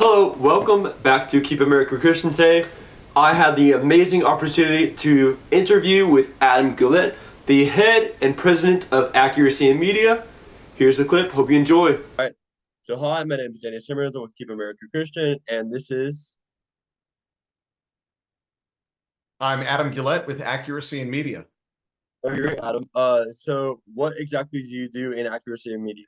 Hello, welcome back to Keep America Christian today. I had the amazing opportunity to interview with Adam Guillette, the head and president of Accuracy in Media. Here's the clip, hope you enjoy. Alright, so hi, my name is Dennis Simmons with Keep America Christian, and this is I'm Adam Guillette with Accuracy in Media. great, Adam. So what exactly do you do in Accuracy in Media?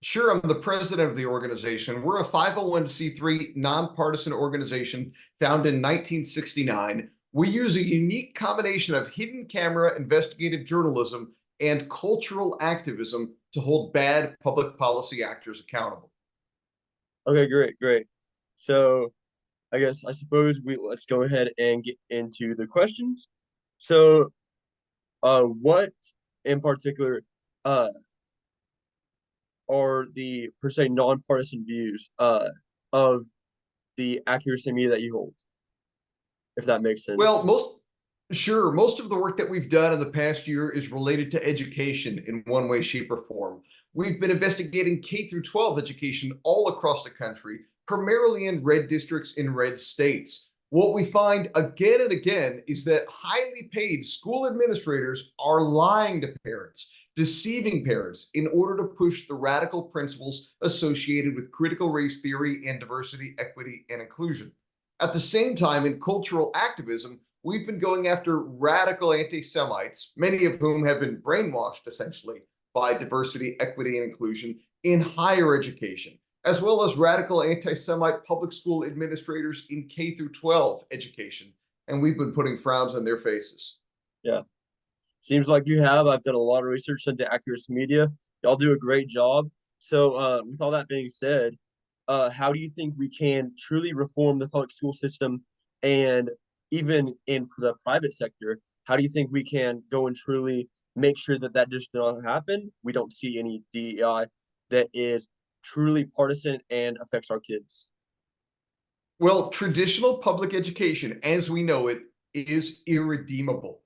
Sure, I'm the president of the organization. We're a 501c3 nonpartisan organization founded in 1969. We use a unique combination of hidden camera investigative journalism and cultural activism to hold bad public policy actors accountable. Okay, great. So I suppose let's go ahead and get into the questions. So, what in particular uh are the per se nonpartisan views of the Accuracy in Media that you hold, if that makes Well, sense? most of the work that we've done in the past year is related to education in one way, shape, or form. We've been investigating K through 12 education all across the country, primarily in red districts in red states. What we find again and again is that highly paid school administrators are lying to parents, deceiving parents in order to push the radical principles associated with critical race theory and diversity, equity, and inclusion. At the same time, in cultural activism, we've been going after radical anti Semites, many of whom have been brainwashed essentially by diversity, equity, and inclusion in higher education, as well as radical anti Semite public school administrators in K through 12 education. And we've been putting frowns on their faces. Yeah. Seems like you have. I've done a lot of research into Accuracy Media. Y'all do a great job. So, with all that being said, how do you think we can truly reform the public school system, and even in the private sector, how do you think we can go and truly make sure that that just doesn't happen? We don't see any DEI that is truly partisan and affects our kids. Well, traditional public education, as we know it, is irredeemable.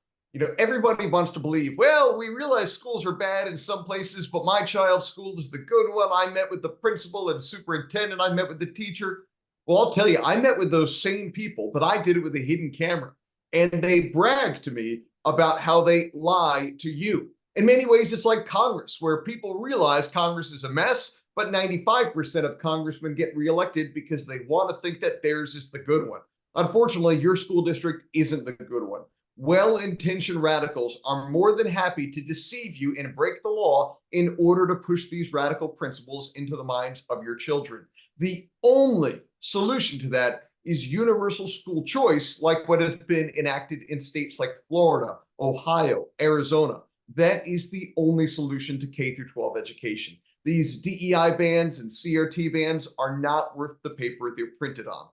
Everybody wants to believe, well, we realize schools are bad in some places, but my child's school is the good one. I met with the principal and superintendent. I met with the teacher. Well, I'll tell you, I met with those same people, but I did it with a hidden camera. And they brag to me about how they lie to you. In many ways, it's like Congress, where people realize Congress is a mess, but 95% of congressmen get reelected because they want to think that theirs is the good one. Unfortunately, your school district isn't the good one. Well intentioned radicals are more than happy to deceive you and break the law in order to push these radical principles into the minds of your children. The only solution to that is universal school choice, like what has been enacted in states like Florida, Ohio, Arizona. That is the only solution to K through 12 education. These DEI bans and CRT bans are not worth the paper they're printed on.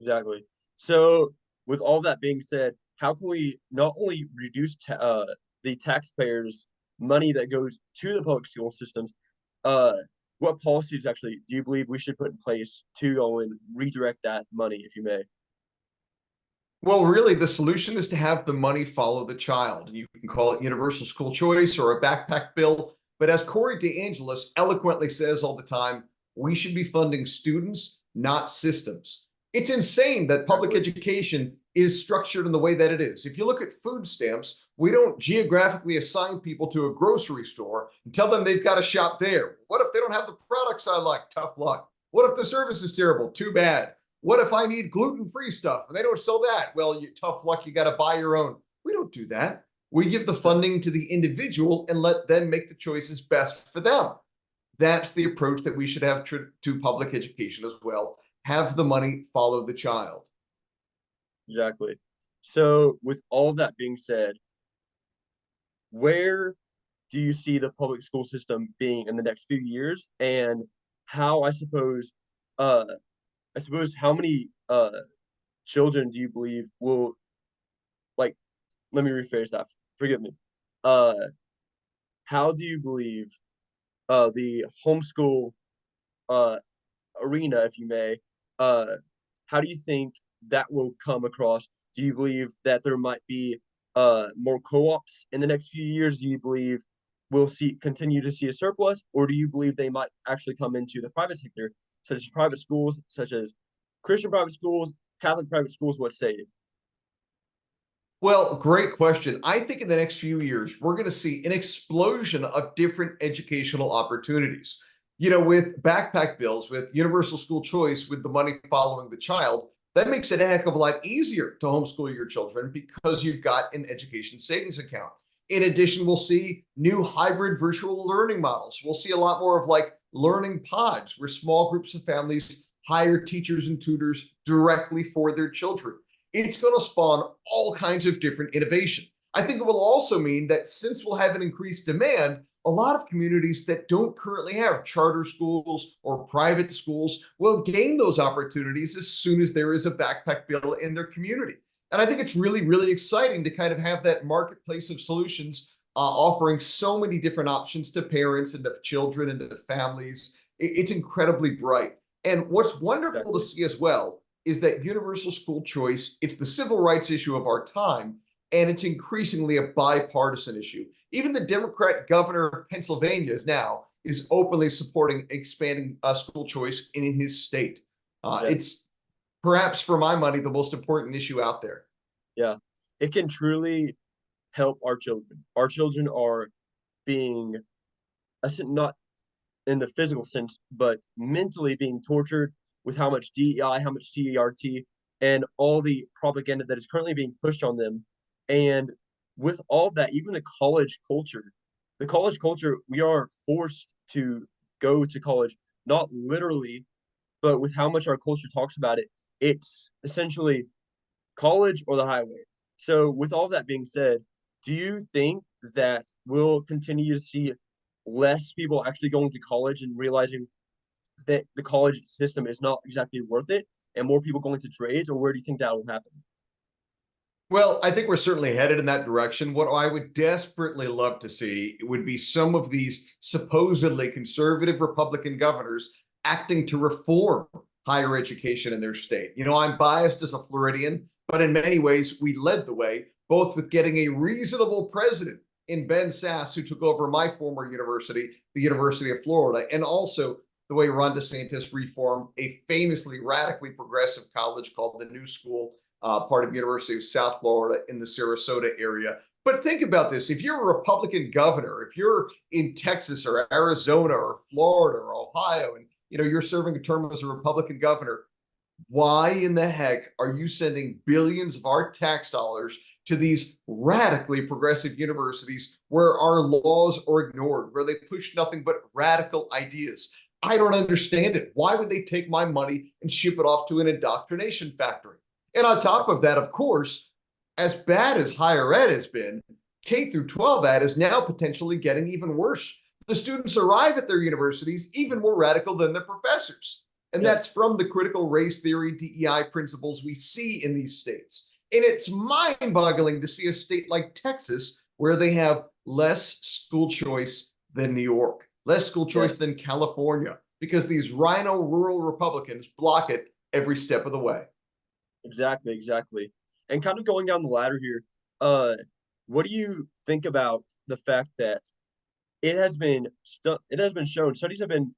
Exactly. So, with all that being said, how can we not only reduce the taxpayers' money that goes to the public school systems? Uh, what policies actually do you believe we should put in place to go and redirect that money, if you may? Well, really, the solution is to have the money follow the child. You can call it universal school choice or a backpack bill. But as Corey DeAngelis eloquently says all the time, we should be funding students, not systems. It's insane that public Exactly. education is structured in the way that it is. If you look at food stamps, we don't geographically assign people to a grocery store and tell them they've got to shop there. What if they don't have the products I like? Tough luck. What if the service is terrible? Too bad. What if I need gluten-free stuff and they don't sell that? Well, you tough luck, you got to buy your own. We don't do that. We give the funding to the individual and let them make the choices best for them. That's the approach that we should have to public education as well. Have the money follow the child. Exactly. So, with all of that being said, where do you see the public school system being in the next few years, and how uh, I suppose how many children do you believe will like let me rephrase that. Forgive me. Uh, how do you believe the homeschool uh arena, if you may, uh, how do you think that will come across? Do you believe that there might be more co-ops in the next few years? Do you believe will continue to see a surplus, or do you believe they might actually come into the private sector, such as private schools, such as Christian private schools, Catholic private schools? What say you? Well, great question. I think in the next few years, we're going to see an explosion of different educational opportunities. With backpack bills, with universal school choice, with the money following the child, that makes it a heck of a lot easier to homeschool your children because you've got an education savings account. In addition, we'll see new hybrid virtual learning models. We'll see a lot more of like learning pods where small groups of families hire teachers and tutors directly for their children. It's going to spawn all kinds of different innovation. I think it will also mean that since we'll have an increased demand, a lot of communities that don't currently have charter schools or private schools will gain those opportunities as soon as there is a backpack bill in their community. And I think it's really, really exciting to kind of have that marketplace of solutions offering so many different options to parents and to children and to families. It's incredibly bright. And what's wonderful to see as well is that universal school choice, it's the civil rights issue of our time, and it's increasingly a bipartisan issue. Even the Democrat governor of Pennsylvania now is openly supporting expanding school choice in his state. It's perhaps, for my money, the most important issue out there. Yeah, it can truly help our children. Our children are being, not in the physical sense, but mentally being tortured with how much DEI, how much CERT, and all the propaganda that is currently being pushed on them. And with all of that, even the college culture, we are forced to go to college, not literally, but with how much our culture talks about it, it's essentially college or the highway. So, with all that being said, do you think that we'll continue to see less people actually going to college and realizing that the college system is not exactly worth it, and more people going to trades, or where do you think that will happen? Well, I think we're certainly headed in that direction. What I would desperately love to see would be some of these supposedly conservative Republican governors acting to reform higher education in their state. I'm biased as a Floridian, but in many ways, we led the way, both with getting a reasonable president in Ben Sasse, who took over my former university, the University of Florida, and also the way Ron DeSantis reformed a famously radically progressive college called the New School, part of University of South Florida in the Sarasota area. But think about this. If you're a Republican governor, if you're in Texas or Arizona or Florida or Ohio, and you're serving a term as a Republican governor, why in the heck are you sending billions of our tax dollars to these radically progressive universities where our laws are ignored, where they push nothing but radical ideas? I don't understand it. Why would they take my money and ship it off to an indoctrination factory? And on top of that, of course, as bad as higher ed has been, K through 12 ed is now potentially getting even worse. The students arrive at their universities even more radical than their professors. And that's from the critical race theory, DEI principles we see in these states. And it's mind boggling to see a state like Texas where they have less school choice than New York, less school choice than California, because these rhino rural Republicans block it every step of the way. Exactly. And kind of going down the ladder here, what do you think about the fact that it has been shown, studies have been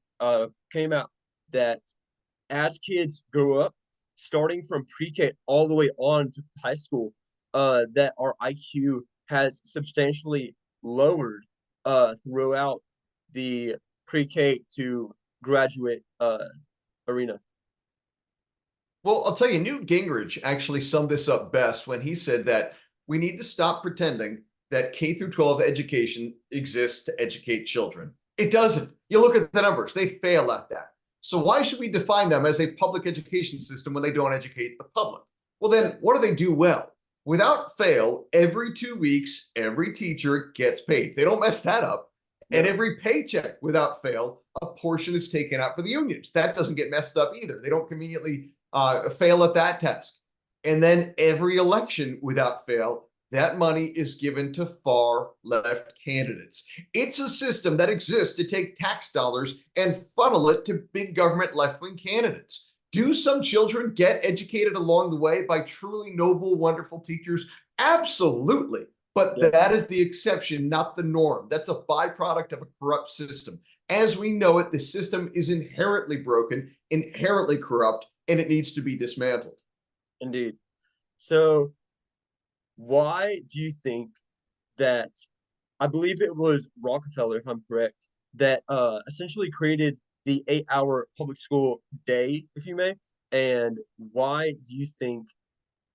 came out that as kids grow up, starting from pre-K all the way on to high school, that our IQ has substantially lowered throughout the pre-K to graduate arena. Well, I'll tell you, Newt Gingrich actually summed this up best when he said that we need to stop pretending that K through 12 education exists to educate children. It doesn't. You look at the numbers, they fail at that. So why should we define them as a public education system when they don't educate the public? Well, then what do they do well? Without fail, every 2 weeks, every teacher gets paid. They don't mess that up. And every paycheck, without fail, a portion is taken out for the unions. That doesn't get messed up either. They don't conveniently fail at that test. And then every election, without fail, that money is given to far left candidates. It's a system that exists to take tax dollars and funnel it to big government left-wing candidates. Do some children get educated along the way by truly noble, wonderful teachers? Absolutely. But Yes, that is the exception, not the norm. That's a byproduct of a corrupt system. As we know it, the system is inherently broken, inherently corrupt, and it needs to be dismantled. indeed. So why do you think that I believe it was Rockefeller, if I'm correct, that essentially created the 8-hour public school day, if you may? And why do you think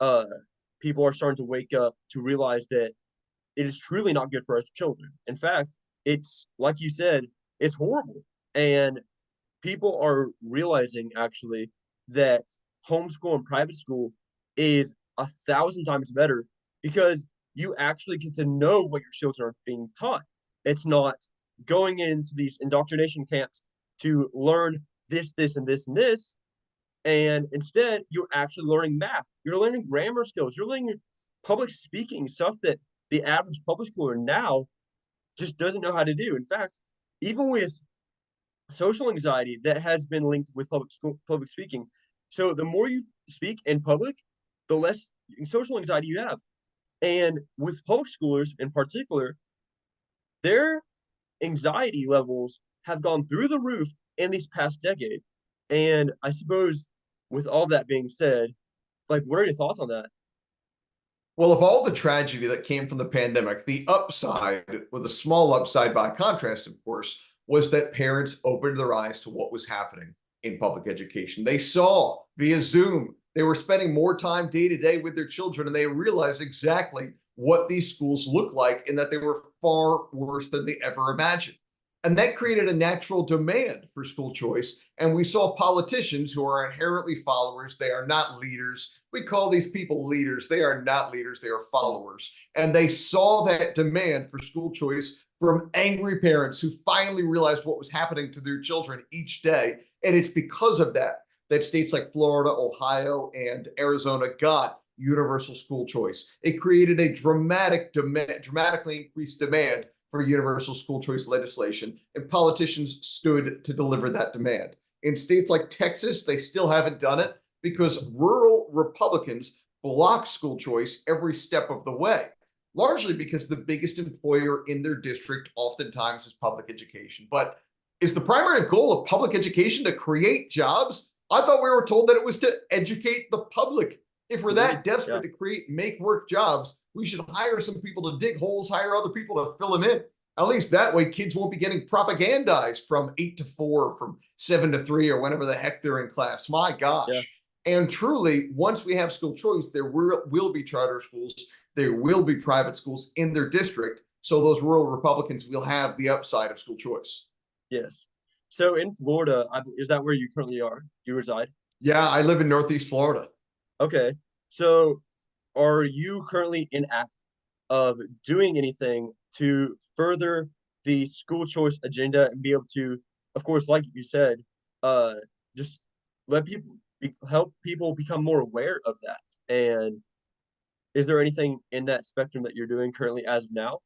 uh people are starting to wake up to realize that it is truly not good for our children? In fact, it's like you said, it's horrible. And people are realizing actually that homeschool and private school is 1,000 times better because you actually get to know what your children are being taught. It's not going into these indoctrination camps to learn this, this, and this, and this. And instead, you're actually learning math. You're learning grammar skills. You're learning public speaking, stuff that the average public schooler now just doesn't know how to do. In fact, even with social anxiety that has been linked with public speaking. So the more you speak in public, the less social anxiety you have. And with public schoolers in particular, their anxiety levels have gone through the roof in these past decade. And I suppose with all that being said, like what are your thoughts on that? Well, of all the tragedy that came from the pandemic, the upside, with a small upside by contrast, of course, was that parents opened their eyes to what was happening in public education. They saw via Zoom, they were spending more time day to day with their children, and they realized exactly what these schools look like and that they were far worse than they ever imagined. And that created a natural demand for school choice. And we saw politicians who are inherently followers. They are not leaders. We call these people leaders. They are not leaders, they are followers. And they saw that demand for school choice from angry parents who finally realized what was happening to their children each day. And it's because of that that states like Florida, Ohio, and Arizona got universal school choice. It created a dramatically increased demand for universal school choice legislation, and politicians stood to deliver that demand. In states like Texas, they still haven't done it because rural Republicans block school choice every step of the way, largely because the biggest employer in their district oftentimes is public education. But is the primary goal of public education to create jobs? I thought we were told that it was to educate the public. If we're Indeed. that desperate Yeah. to create make work jobs, we should hire some people to dig holes, hire other people to fill them in. At least that way, kids won't be getting propagandized from 8 to 4, from 7 to 3, or whenever the heck they're in class. My Yeah. gosh. And truly, once we have school choice, there will be charter schools, there will be private schools in their district. So those rural Republicans will have the upside of school choice. Yes. So in Florida, is that where you currently are? You reside? Yeah, I live in Northeast Florida. Okay. So are you currently in act of doing anything to further the school choice agenda and be able to, of course, like you said, uh, just let help people become more aware of that? And is there anything in that spectrum that you're doing currently as of now?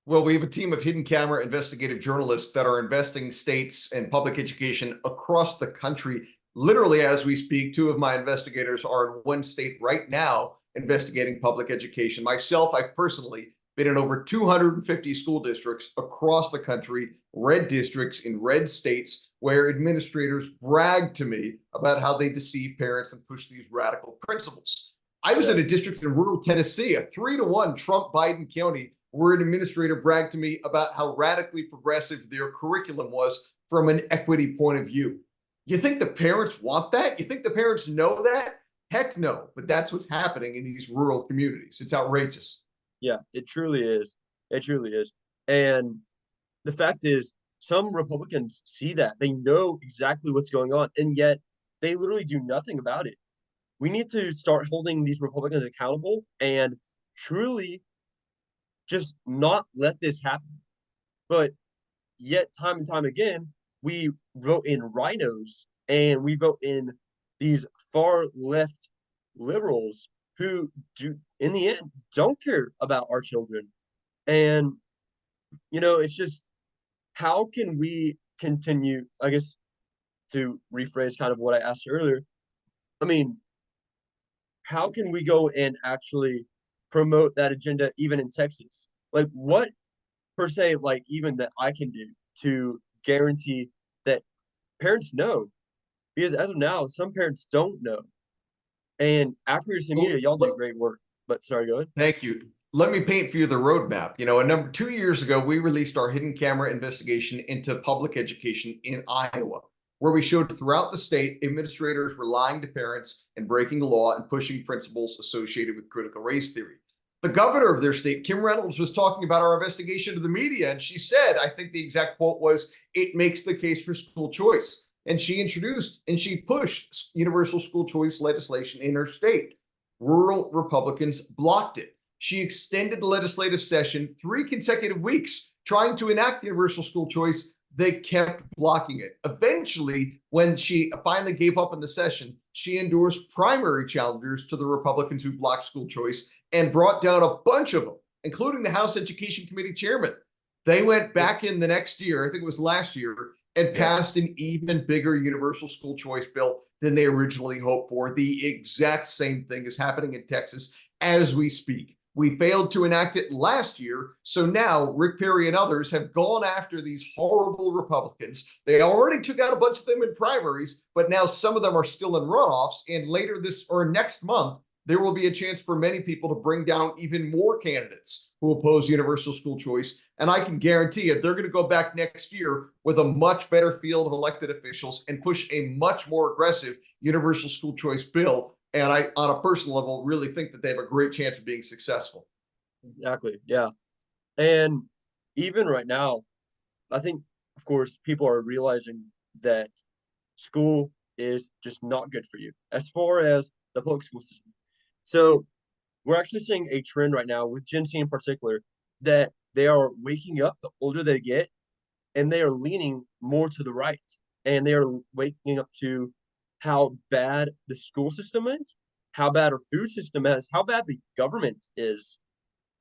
Well, we have a team of hidden camera investigative journalists that are investing states and public education across the country. Literally, as we speak, two of my investigators are in one state right now investigating public education. Myself, I've personally been in over 250 school districts across the country, red districts in red states, where administrators brag to me about how they deceive parents and push these radical principles. I was Yeah. in a district in rural Tennessee, a 3-to-1 Trump Biden county, where an administrator bragged to me about how radically progressive their curriculum was from an equity point of view. You think the parents want that? You think the parents know that? Heck no. But that's what's happening in these rural communities. It's outrageous. Yeah, it truly is. It truly is. And the fact is, some Republicans see that. They know exactly what's going on, and yet they literally do nothing about it. We need to start holding these Republicans accountable and truly just not let this happen. But yet, time and time again, we vote in rhinos and we vote in these far left liberals who do, in the end, don't care about our children. And, it's just how can we continue, I guess, to rephrase kind of what I asked earlier? I mean, how can we go and actually promote that agenda even in Texas? Like, what per se, like, even that I can do to guarantee that parents know? Because as of now, some parents don't know. And Accuracy Media, Well, y'all do great work. But sorry, go ahead. thank you. Let me paint for you the roadmap. You know, 2 years ago, we released our hidden camera investigation into public education in Iowa, where we showed throughout the state administrators were lying to parents and breaking the law and pushing principles associated with critical race theory. The governor of their state, Kim Reynolds, was talking about our investigation to the media, and she said, I think the exact quote was, "It makes the case for school choice." And she introduced and she pushed universal school choice legislation in her state. Rural Republicans blocked it. She extended the legislative session 3 consecutive weeks trying to enact universal school choice. They kept blocking it. Eventually, when she finally gave up in the session, she endorsed primary challengers to the Republicans who blocked school choice and brought down a bunch of them, including the House Education Committee chairman. They went back in the next year, I think it was last year, and passed an even bigger universal school choice bill than they originally hoped for. The exact same thing is happening in Texas as we speak. We failed to enact it last year. So now Rick Perry and others have gone after these horrible Republicans. They already took out a bunch of them in primaries, but now some of them are still in runoffs. And later this or next month, there will be a chance for many people to bring down even more candidates who oppose universal school choice. And I can guarantee you, they're going to go back next year with a much better field of elected officials and push a much more aggressive universal school choice bill. And I, on a personal level, really think that they have a great chance of being successful. Exactly. Yeah. And even right now, I think, of course, people are realizing that school is just not good for you as far as the public school system. So we're actually seeing a trend right now with Gen Z in particular that they are waking up the older they get and they are leaning more to the right and they are waking up to how bad the school system is, how bad our food system is, how bad the government is.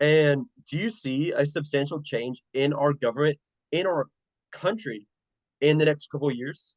And do you see a substantial change in our government, in our country in the next couple of years?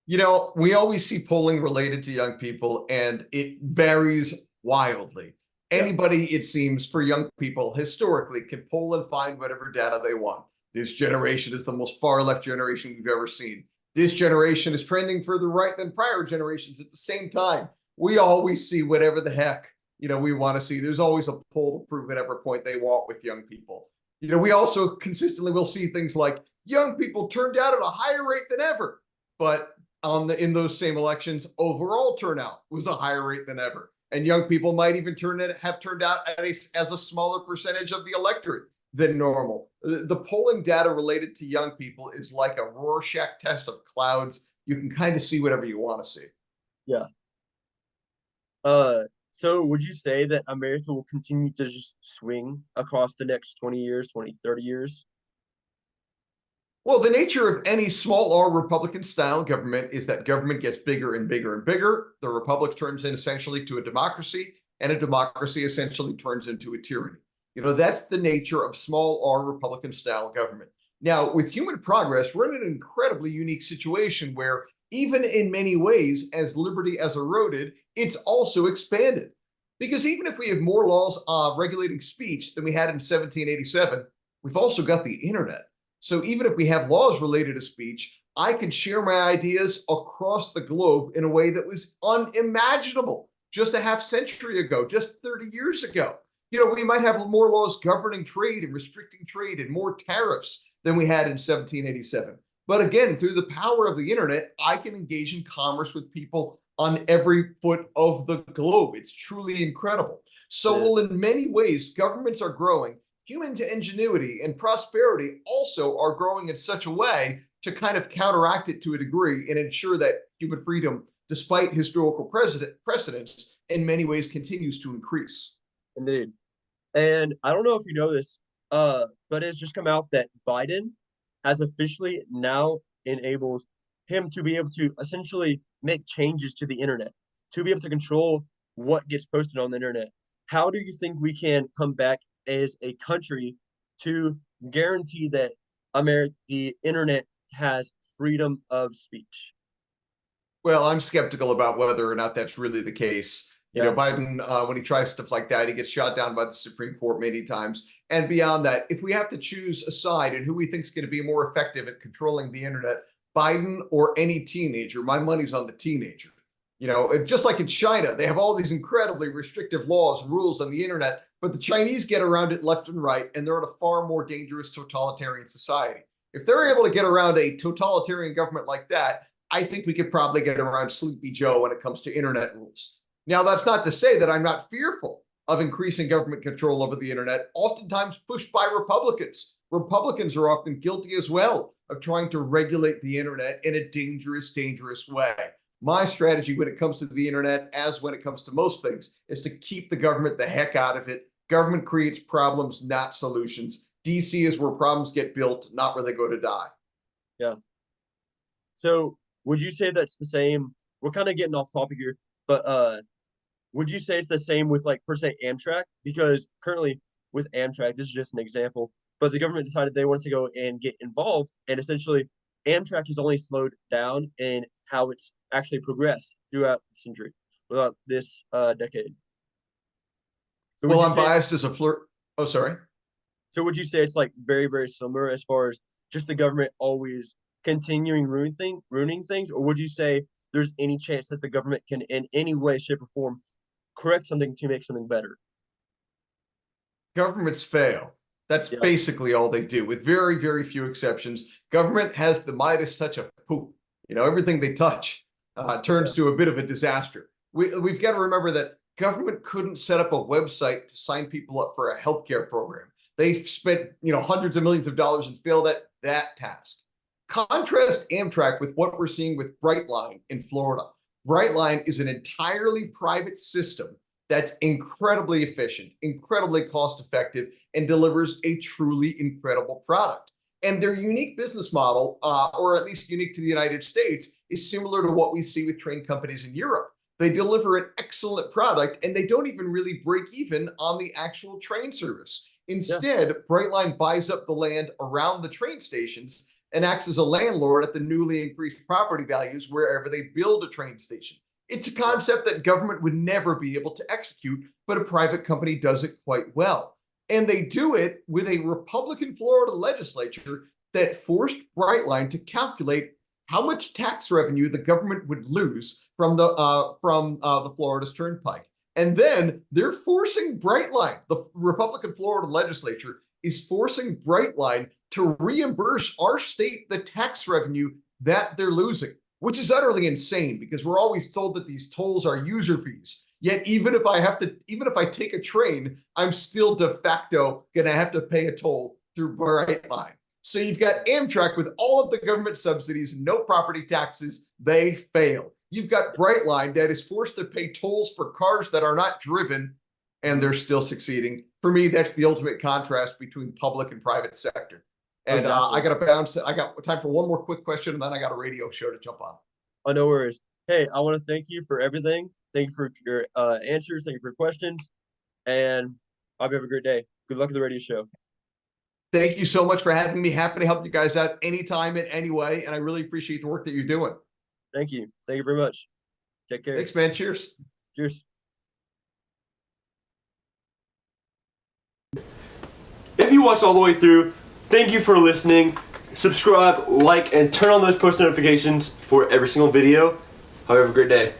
You know, we always see polling related to young people, and it varies wildly. Yeah. Anybody, it seems, for young people historically can poll and find whatever data they want. This generation is the most far left generation we've ever seen. This generation is trending further right than prior generations at the same time. We always see whatever the heck, we want to see. There's always a poll to prove whatever point they want with young people. We also consistently will see things like young people turned out at a higher rate than ever. But in those same elections, overall turnout was a higher rate than ever. And young people might even have turned out as a smaller percentage of the electorate than normal. The polling data related to young people is like a Rorschach test of clouds. You can kind of see whatever you want to see. Yeah. So would you say that America will continue to just swing across the next 20 years, 20, 30 years? Well, the nature of any small r Republican style government is that government gets bigger and bigger and bigger. The republic turns in essentially to a democracy, and a democracy essentially turns into a tyranny. That's the nature of small r Republican style government. Now, with human progress, we're in an incredibly unique situation where, even in many ways, as liberty has eroded, it's also expanded. Because even if we have more laws regulating speech than we had in 1787, we've also got the internet. So even if we have laws related to speech, I can share my ideas across the globe in a way that was unimaginable just a half century ago, just 30 years ago. We might have more laws governing trade and restricting trade and more tariffs than we had in 1787. But again, through the power of the internet, I can engage in commerce with people on every foot of the globe. It's truly incredible. So, while in many ways governments are growing, human ingenuity and prosperity also are growing in such a way to kind of counteract it to a degree and ensure that human freedom, despite historical precedents, in many ways continues to increase. Indeed. And I don't know if you know this, but it's just come out that Biden has officially now enabled him to be able to essentially make changes to the internet, to be able to control what gets posted on the internet. How do you think we can come back as a country to guarantee that the internet has freedom of speech? Well, I'm skeptical about whether or not that's really the case. You know, Biden, when he tries stuff like that, he gets shot down by the Supreme Court many times. And beyond that, if we have to choose a side and who we think is going to be more effective at controlling the internet, Biden or any teenager, my money's on the teenager. You know, just like in China, they have all these incredibly restrictive laws and rules on the internet, but the Chinese get around it left and right, and they're in a far more dangerous totalitarian society. If they're able to get around a totalitarian government like that, I think we could probably get around Sleepy Joe when it comes to internet rules. Now, that's not to say that I'm not fearful of increasing government control over the internet, oftentimes pushed by Republicans. Republicans are often guilty as well of trying to regulate the internet in a dangerous, dangerous way. My strategy when it comes to the internet, as when it comes to most things, is to keep the government the heck out of it. Government creates problems, not solutions. DC is where problems get built, not where they go to die. Yeah. So would you say that's the same? We're kind of getting off topic here, but would you say it's the same with like per se Amtrak? Because currently with Amtrak, this is just an example, but the government decided they wanted to go and get involved, and essentially Amtrak has only slowed down in how it's actually progressed throughout the century, throughout this decade. So well, I'm biased as a flirt. Oh, sorry. So would you say it's like very, very similar as far as just the government always continuing ruining things, or would you say there's any chance that the government can, in any way, shape, or form, correct something to make something better? Governments fail. That's basically all they do, with very, very few exceptions. Government has the Midas touch of poop. You know, everything they touch turns to a bit of a disaster. We've got to remember that government couldn't set up a website to sign people up for a healthcare program. They've spent, hundreds of millions of dollars and failed at that task. Contrast Amtrak with what we're seeing with Brightline in Florida. Brightline is an entirely private system that's incredibly efficient, incredibly cost effective, and delivers a truly incredible product. And their unique business model, or at least unique to the United States, is similar to what we see with train companies in Europe. They deliver an excellent product, and they don't even really break even on the actual train service. Instead, Brightline buys up the land around the train stations and acts as a landlord at the newly increased property values wherever they build a train station. It's a concept that government would never be able to execute, but a private company does it quite well. And they do it with a Republican Florida legislature that forced Brightline to calculate how much tax revenue the government would lose from the Florida's Turnpike. And then they're forcing Brightline, the Republican Florida legislature is forcing Brightline to reimburse our state the tax revenue that they're losing, which is utterly insane because we're always told that these tolls are user fees. Yet even if I take a train, I'm still de facto going to have to pay a toll through Brightline. So you've got Amtrak with all of the government subsidies and no property taxes. They fail. You've got Brightline that is forced to pay tolls for cars that are not driven, and they're still succeeding. For me, that's the ultimate contrast between public and private sector. And exactly. I got to bounce. I got time for one more quick question, and then I got a radio show to jump on. Oh, no worries. Hey, I want to thank you for everything. Thank you for your answers. Thank you for your questions. And I hope you have a great day. Good luck at the radio show. Thank you so much for having me. Happy to help you guys out anytime in any way. And I really appreciate the work that you're doing. Thank you. Thank you very much. Take care. Thanks, man. Cheers. Cheers. If you watched all the way through, thank you for listening. Subscribe, like, and turn on those post notifications for every single video. Have a great day.